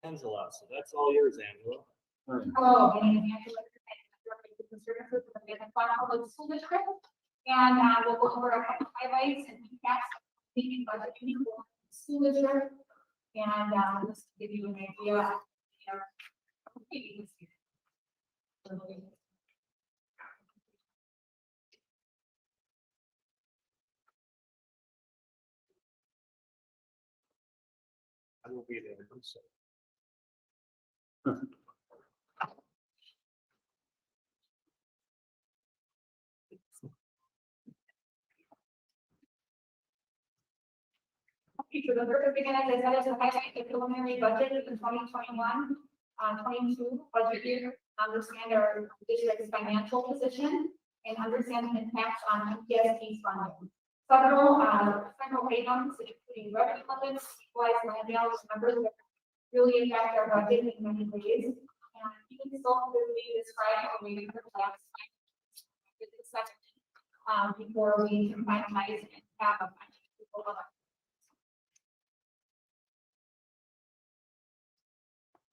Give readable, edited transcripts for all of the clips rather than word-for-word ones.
Angela, so that's all yours, Angela. Hello, my name is Angela. I'm Services with the Untitled School District, and we'll go over a couple highlights and recaps of the budget meeting for the school district, and just to give you an idea of this year. I will be there. So. Okay, so the first thing as I said is to highlight the preliminary budget of the 2021-22 budget year, understand our district's financial position, and understand the impacts on MPSD funding. Several items, including revenue limits, equalized land values, numbers that really affect our budget in many ways. And even so, we describe how we perhaps before we can finalize and have a financial.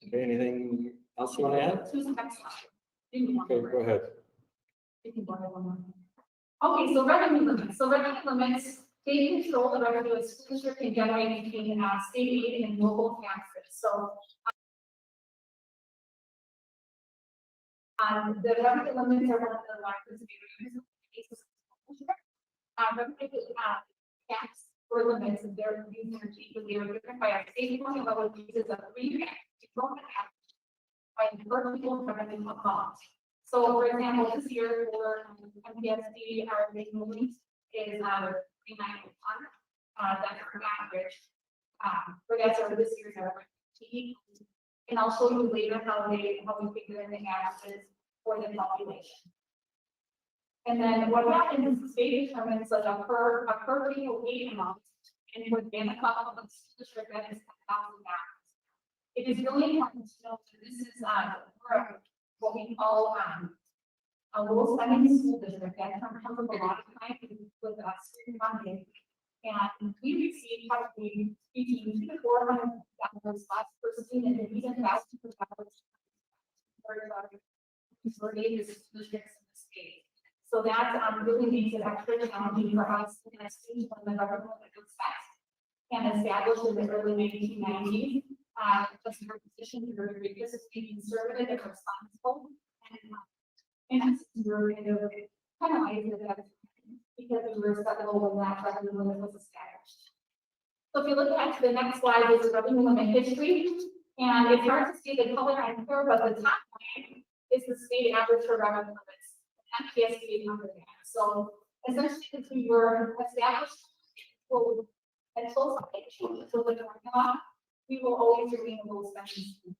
Okay, anything else you want to add? Susan, next slide. Okay, go ahead. Okay, so revenue limits. So revenue limits, they control the revenue a school district can generate between state aid and local taxes. So the revenue limits are one of the largest variables revenue tax or limits if they're using their chief they are driven by our state formula, which uses a 3 by the vertical revenue amount. So, for example, this year for MPSD, our big movement is 391. That's our average. For that's our this year's average. And I'll show you later how we figure in the averages for the population. And then what happens is the state determines like a per pupil aid amount, and within a couple of the district that is $10,000. It is really important to know that this is what we call a low spending school district that comes from a lot of time with student funding. And we receive probably between $200 to $400 per student, and even thousands of dollars for districts in the state. So that really makes it extra challenging for us as students when the government expects and established in the early 1990s. Just our position to be fiscally conservative and responsible, and we're kind of penalized because we were stuck when that revenue limit was established. So if you look at the next slide, is the revenue limit history, and it's hard to see the color on here, but the top line is the state average for revenue limits, MPSD number that. So essentially, since we were established until the formula, we will always remain a low spending school.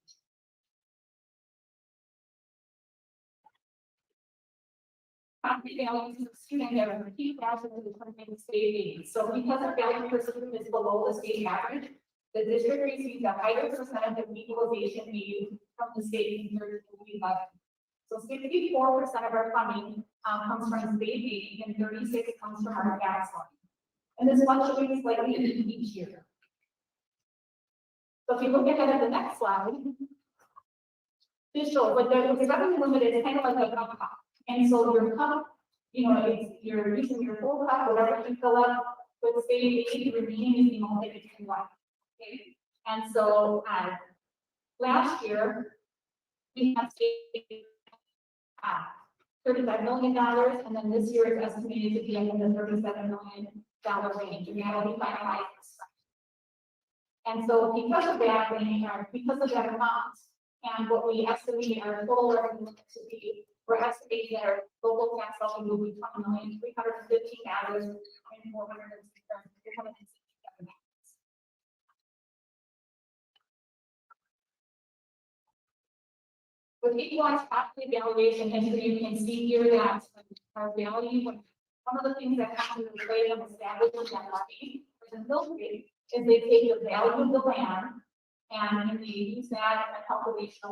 Values of student are 2,000 to the state aid. So because our value per student is below the state average, the district receives a higher percentage of equalization aid from the state compared to the budget. So 64% of our funding comes from state aid and 36% comes from our tax funding. And this fluctuates slightly each year. So if you look ahead at the next slide, this shows what the revenue limit is kind of like a cup. And so your cup, you're using your full cup, whatever you fill up with state aid, remaining is the only that you can run. Okay. And so last year we had state $35 million, and then this year it's estimated to be in the $37 million range. And now we finalize this. And so because of that range, because of that amount, and what we estimate our total revenue to be, we're estimating that our local tax levy will be $20,315,467. With equalized property valuation history, you can see here that our value, one of the things that happens in the way of establishing that levy for the mill rate is they take the value of the land and they use that in a calculation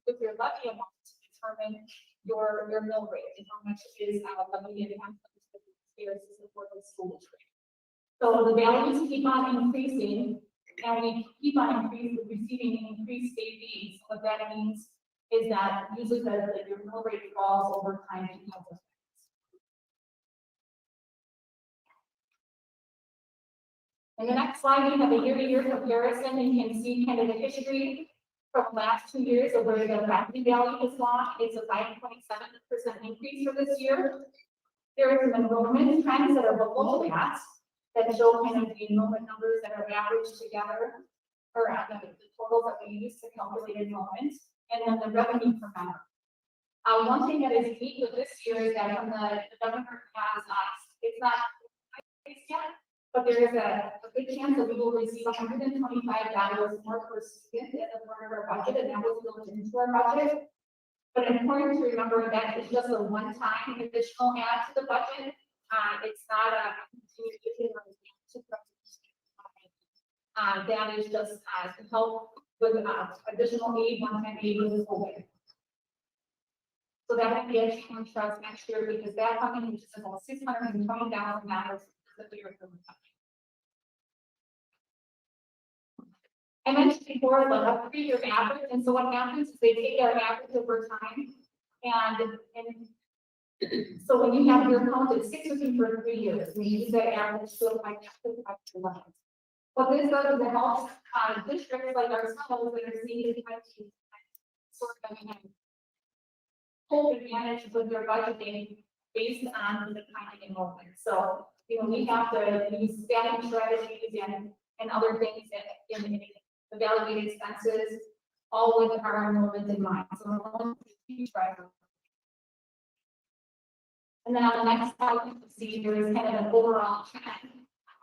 with your levy amount to determine your mill rate and how much is levy and for the school district. So the values keep on increasing and we keep on receiving increased state fees. What that means is that usually that your mill rate falls over time because of. In the next slide, we have a year-to-year comparison, and you can see kind of the history from the last 2 years of where the property value has gone. It's a 5.7% increase for this year. There are some enrollment trends that are below that show kind of the enrollment numbers that are averaged together, or the totals that we use to calculate enrollment, and then the revenue per member. One thing that is unique with this year is that when the governor has it's not fixed yet, but there is a big chance that we will receive $125 more per student as a part of our budget, and that was built into our budget. But important to remember that it's just a one-time additional add to the budget. It's not a continuation that is just to help with additional aid, one-time aid with COVID. So that would be a change for us next year because that funding is about $620,000 that we are doing. I mentioned before like a 3-year average, and so what happens is they take our average over time, and so when you have your account, it sticks with you for 3 years. We use that average to apply to levels. What this does is it helps districts like ourselves that are seeing sort of hold advantage with their budgeting based on the kind of enrollment. So we have to use staffing strategies and other things in evaluate expenses, all with our enrollment in mind. So enrollment is a huge driver. And then on the next slide, you can see there is kind of an overall trend.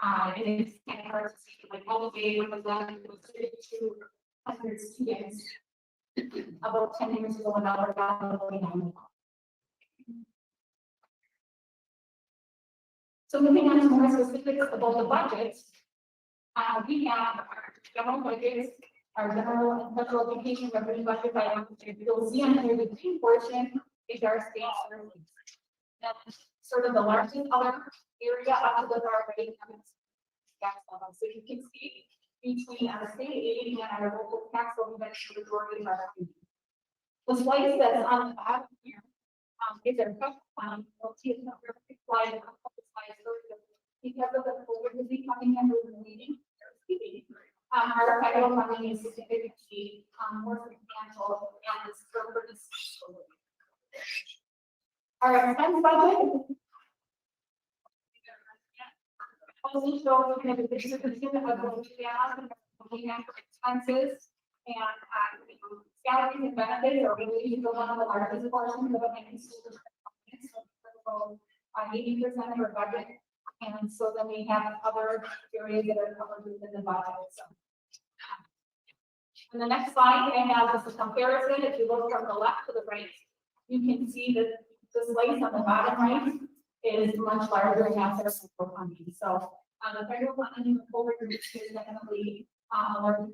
And it's kind of hard to see, like all the way when the left was 200 students about 10 years ago, and now we're down. So moving on to more specifics about the budget, we have our general budgets, our general and special education revenue budget by you'll see on here the green portion is our state services. That's sort of the largest other area up to the far right tax level. So you can see between our state aid and our local tax level, that's the majority of our revenue. The slice that's on the bottom here is our federal fund. We'll see it in a slide, a couple of slides earlier. Because of the COVID coming in with the meeting, our federal funding is significantly more substantial and this for this. Our expense budget. Also shows kind of the distribution of what we have for expenses and salaries and benefits are really one of the largest portions of any school district. So 80% of our budget. And so then we have other areas that are covered within the budget. So, on the next slide, I have just a comparison. If you look from the left to the right, you can see that the slice on the bottom right is much larger than our federal funding. So, the federal funding over is definitely larger.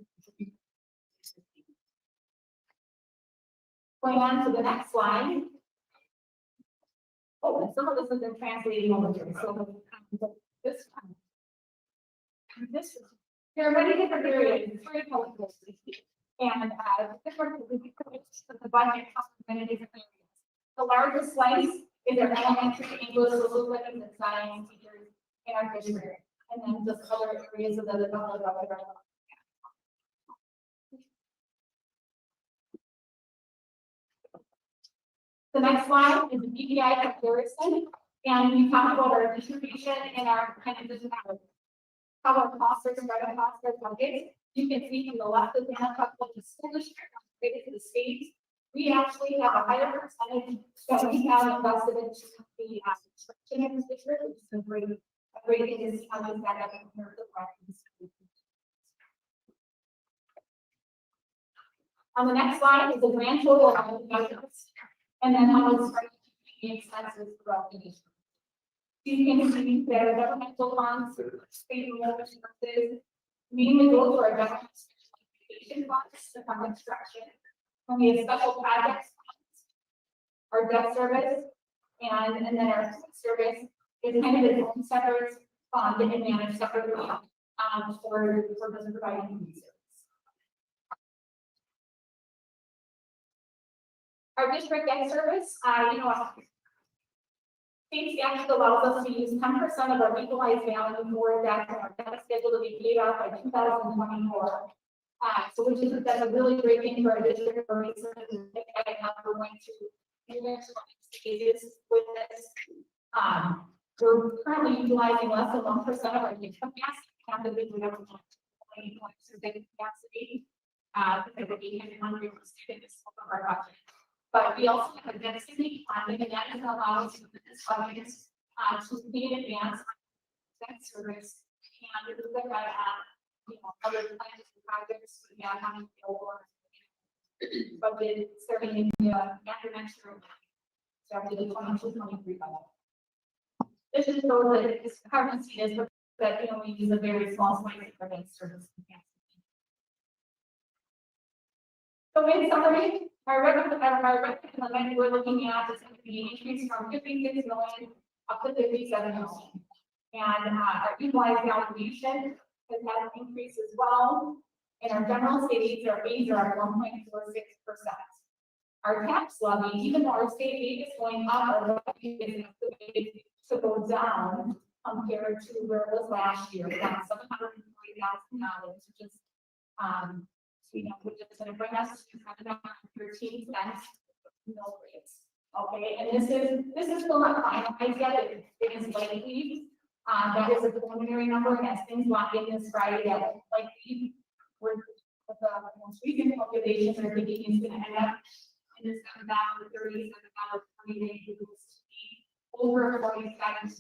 Going on to the next slide. Oh, some of this has been translated over here. So this there are many different areas, very colorful, and different the budget in many different areas. The largest slice is our elementary English, social studies, and science teachers in our district, and then just other areas of the development. The next slide is the BPI comparison, and we talk about our distribution and our kind of how our costs are spread across our budget. You can see from the left of the hand, talk about the school district related to the state. We actually have a higher percentage that we have invested into the construction in this district, which is a great thing to see how we stack up in terms of reference. On the next slide is the grand total of the budgets. And then how it's the expenses throughout the district. You can see that our governmental funds, state and local services, mainly go to our government education funds to fund construction. And we have special projects funds, our debt service, and then our food service is kind of its own separate fund and managed separately for the purpose of providing community service. Our district debt service, state statute allows us to use 10% of our equalized value for debt, and our debt is scheduled to be paid off by 2024. So which is, that's a really great thing for our district, for research, and we're going to move into stages with this. We're currently utilizing less than 1% of our income capacity, capacity, because of being in one room students of our budget. But we also have a density funding, and that is allowing us to put this funding to pay in advance debt service and look at other plans and projects we have on the budget starting in the after next year, so after the 22-23 budget. This is so that this currency is that we use a very small slice for debt service. So in summary, our revenue limit we're looking at is going to be increased from 56 million up to 57 million. And our equalized valuation has had an increase as well. And our general state aids are at 1.46%. Our tax levy, even though our state aid is going up, our levy is estimated to go down compared to where it was last year, down $740,000, which is which is going to bring us to 13 cents mill rates. Okay, and this is still not finalized yet. It is likely that is a preliminary number, and as things lock in this Friday, that likely we're the most recent calculations are thinking is going to end up in the $7.30, $7.20 range, over 47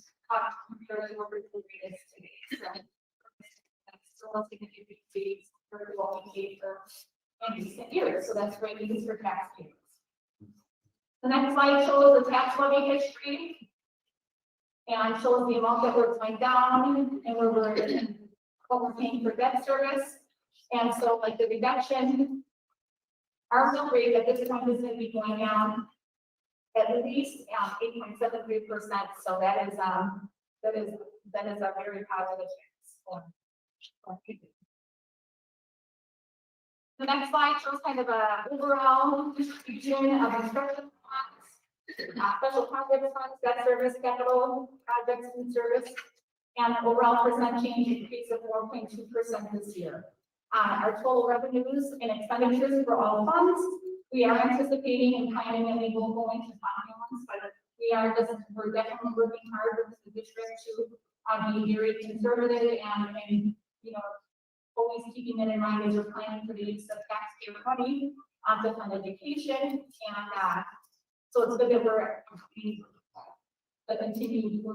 compared to what the rate is today. So that's still a significant increase for what we paid for in recent years. So that's great news for taxpayers. The next slide shows the tax levy history and shows the amount that we're going down and where what we're paying for debt service. And so, like the reduction, our mill rate at this point is going to be going down at least 8.73%. So that is a very positive change. The next slide shows kind of a overall distribution of instructional funds, special project funds, debt service, capital projects and service, and an overall percent change increase of 4.2% this year. Our total revenues and expenditures for all funds, we are anticipating and planning that they will go into fund balance, but we're definitely working hard with the district to be very conservative and always keeping it in mind as we're planning for the use of taxpayer money to fund education. And so it's good that we're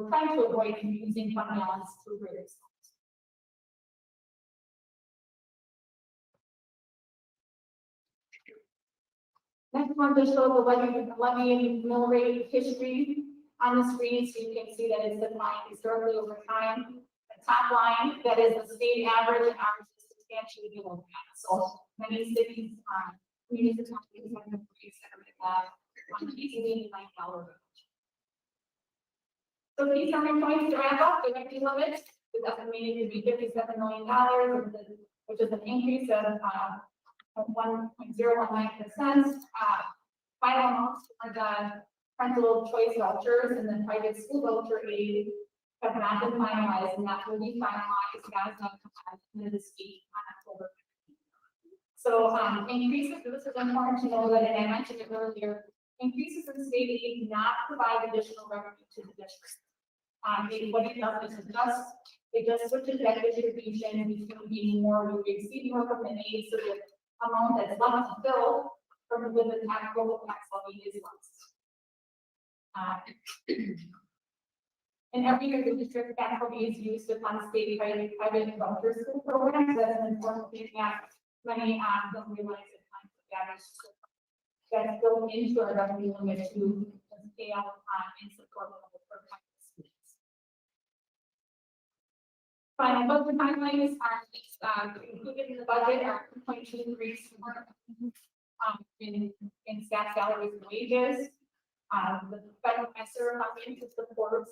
trying to avoid using fund balance through rates. Next one to show the levy and mill rate history on the screen, so you can see that it's declined historically over time. The top line, that is the state average, and ours is substantially below that. So many cities, municipalities have been on easily $9 range. So these are my points to wrap up. The levy limit is estimated to be $57 million, which is an increase of 1.019%. Final amounts for the parental choice vouchers and the private school voucher aid have not been finalized, and that will be finalized as of this week on October 15th. So increases, this is important to know that, and I mentioned it earlier, increases in state aid do not provide additional revenue to the district. What it does is it just switches that distribution between being more receiving more from the aid, so the amount that's left to fill from with the local tax levy is less. And every year the district tax levy is used to fund state private voucher school programs. That's an important thing that many don't realize that's built into our revenue limit to scale and support level for private schools. Final budget timelines are included in the budget are 2.2 increase in staff salaries and wages. The federal ESSER funding to support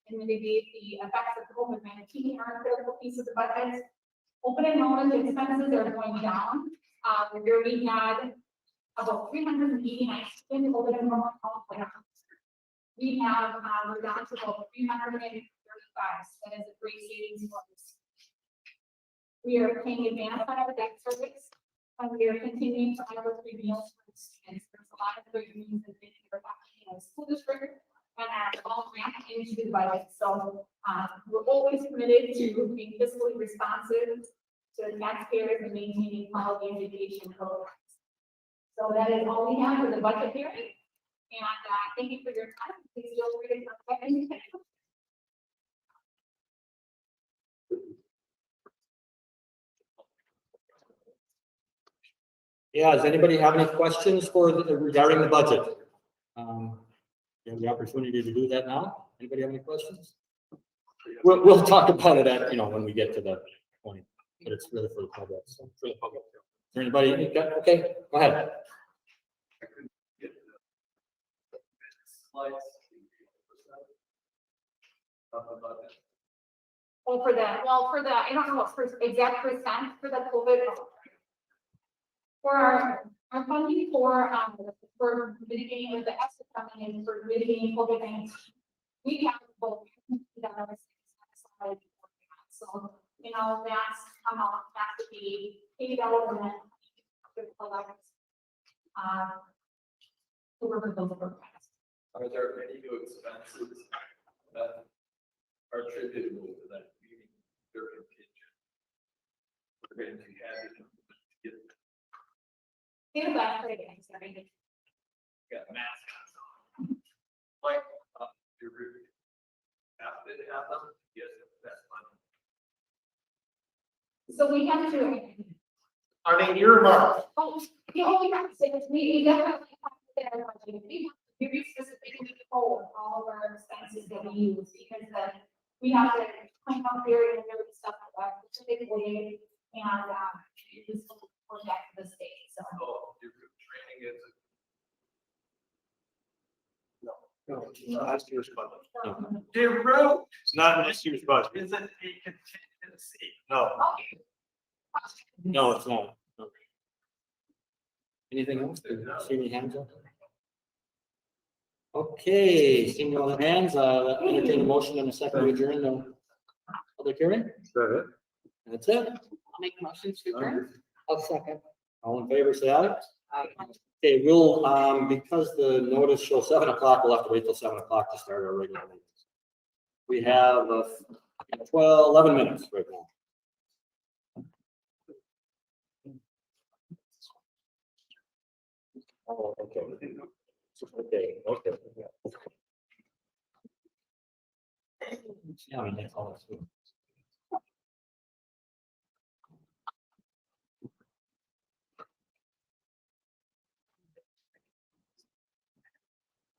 and mitigate the effects of COVID-19 are a critical piece of the budget. Open enrollment expenses are going down. Where we had about 389 students open enrollment all. We have, we're down to about 335, that is a great savings for us. We are paying advance on our debt service, and we are continuing to honor free meals for the students. There's a lot of great news that they are happening in the school district, and are all ramped into the budget. So, we're always committed to being fiscally responsive to the taxpayers and maintaining quality education programs. So that is all we have for the budget hearing. And thank you for your time. Please feel free to contact me. Yeah, does anybody have any questions regarding the budget? You have the opportunity to do that now. Anybody have any questions? We'll talk about it at, when we get to that point, but it's really for the public. So for the public. Is there anybody? Okay, go ahead. Well, for the, I don't know what exact percent for the COVID. For our funding for mitigating with the ESSA funding and for mitigating COVID-19, we have both. So, that's amount has to be paid out and then collect. To work with those programs. Are there any new expenses that are attributable to that meeting? They're contingent. We're going to add it to get Say that again, sorry. got mascots on. Like, your root. After they have them, yes, that's money. So we have to. On a earmark. Oh, the only have to say is we definitely have to say our budget. We have to be specific in the whole of all of our expenses that we use because we have to point out very stuff like that specific way and use for back to the state. So Oh, your root training is. No, it's last year's budget. Your root It's not this year's budget. is a contingency. No. okay. No, it's not. No. Anything else? See any hands up? Okay, seeing no other hands, entertain a motion and a second to adjourn the public hearing. That's it. I'll make motions to adjourn. I'll second. All in favor, say aye. Okay, we'll, because the notice shows 7 o'clock, we'll have to wait till 7 o'clock to start our regular meetings. We have 11 minutes right now. Oh, okay. Okay. Yeah, I mean, that's all.